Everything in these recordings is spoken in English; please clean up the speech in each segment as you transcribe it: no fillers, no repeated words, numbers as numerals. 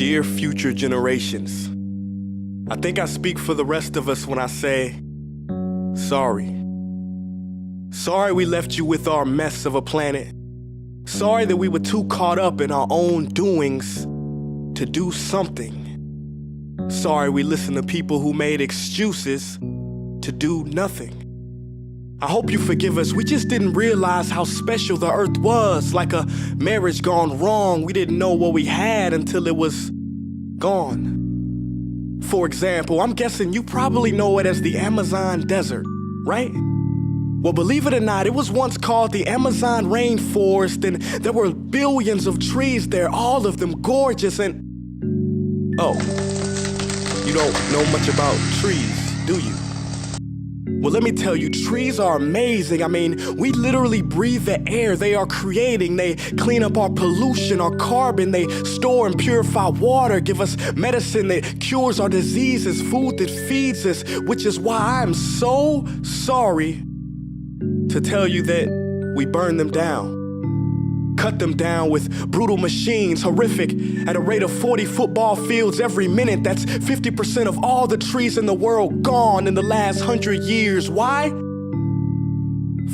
Dear future generations, I think I speak for the rest of us when I say, sorry. Sorry we left you with our mess of a planet. Sorry that we were too caught up in our own doings to do something. Sorry we listened to people who made excuses to do nothing. I hope you forgive us. We just didn't realize how special the earth was. Like a marriage gone wrong, we didn't know what we had until it was gone. For example, I'm guessing you probably know it as the Amazon desert, right? Well, believe it or not, it was once called the Amazon rainforest, and there were billions of trees there, all of them gorgeous. And oh, you don't know much about trees, do you? Well, let me tell you, trees are amazing. I mean, we literally breathe the air they are creating. They clean up our pollution, our carbon. They store and purify water, give us medicine that cures our diseases, food that feeds us, which is why I'm so sorry to tell you that we burn them down. Cut them down with brutal machines, horrific, at a rate of 40 football fields every minute. That's 50% of all the trees in the world gone in the last 100 years. Why?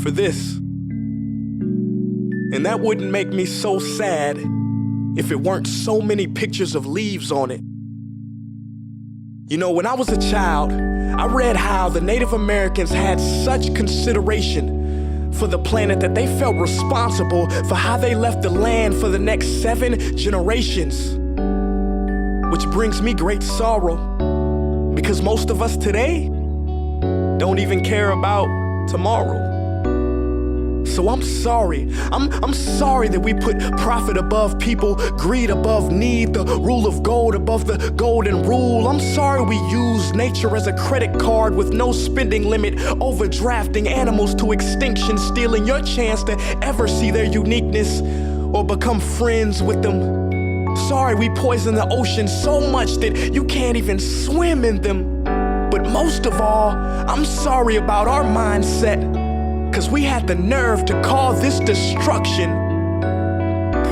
For this. And that wouldn't make me so sad if it weren't so many pictures of leaves on it. You know, when I was a child, I read how the Native Americans had such consideration for the planet that they felt responsible for how they left the land for the next 7 generations. Which brings me great sorrow, because most of us today don't even care about tomorrow. So I'm sorry. I'm sorry that we put profit above people, greed above need, the rule of gold above the golden rule. I'm sorry we use nature as a credit card with no spending limit, overdrafting animals to extinction, stealing your chance to ever see their uniqueness or become friends with them. Sorry we poison the ocean so much that you can't even swim in them. But most of all, I'm sorry about our mindset, 'cause we had the nerve to call this destruction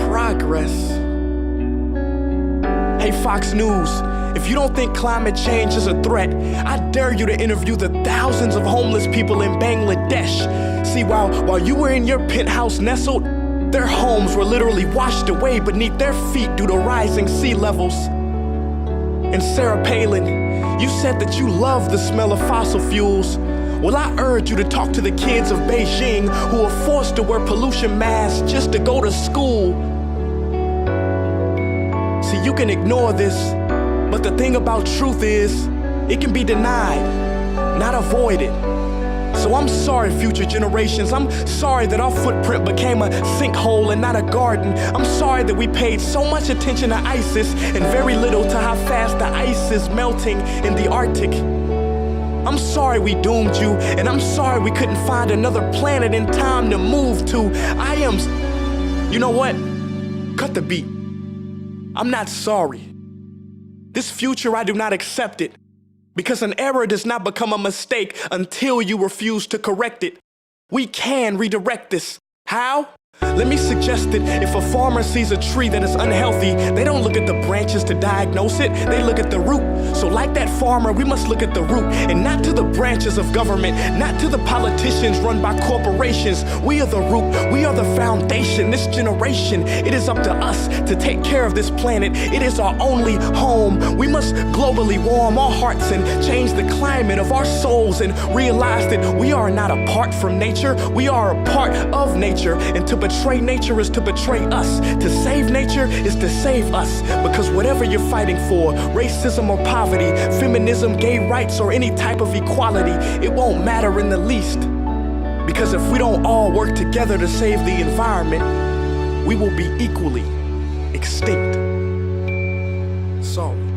progress. Hey Fox News, if you don't think climate change is a threat, I dare you to interview the thousands of homeless people in Bangladesh. See, while you were in your penthouse nestled, their homes were literally washed away beneath their feet due to rising sea levels. And Sarah Palin, you said that you love the smell of fossil fuels. Well, I urge you to talk to the kids of Beijing who are forced to wear pollution masks just to go to school. See, you can ignore this, but the thing about truth is, it can be denied, not avoided. So I'm sorry, future generations. I'm sorry that our footprint became a sinkhole and not a garden. I'm sorry that we paid so much attention to ISIS and very little to how fast the ice is melting in the Arctic. I'm sorry we doomed you, and I'm sorry we couldn't find another planet in time to move to. You know what? Cut the beat. I'm not sorry. This future, I do not accept it, because an error does not become a mistake until you refuse to correct it. We can redirect this. How? Let me suggest that if a farmer sees a tree that is unhealthy, they don't look at the branches to diagnose it, they look at the root. So like that farmer, we must look at the root, and not to the branches of government, not to the politicians run by corporations. We are the root, we are the foundation. This generation, it is up to us to take care of this planet. It is our only home. We must globally warm our hearts and change the climate of our souls and realize that we are not apart from nature, we are a part of nature. And to betray nature is to betray us. To save nature is to save us. Because whatever you're fighting for, racism or poverty, feminism, gay rights, or any type of equality, it won't matter in the least. Because if we don't all work together to save the environment, we will be equally extinct. Sorry.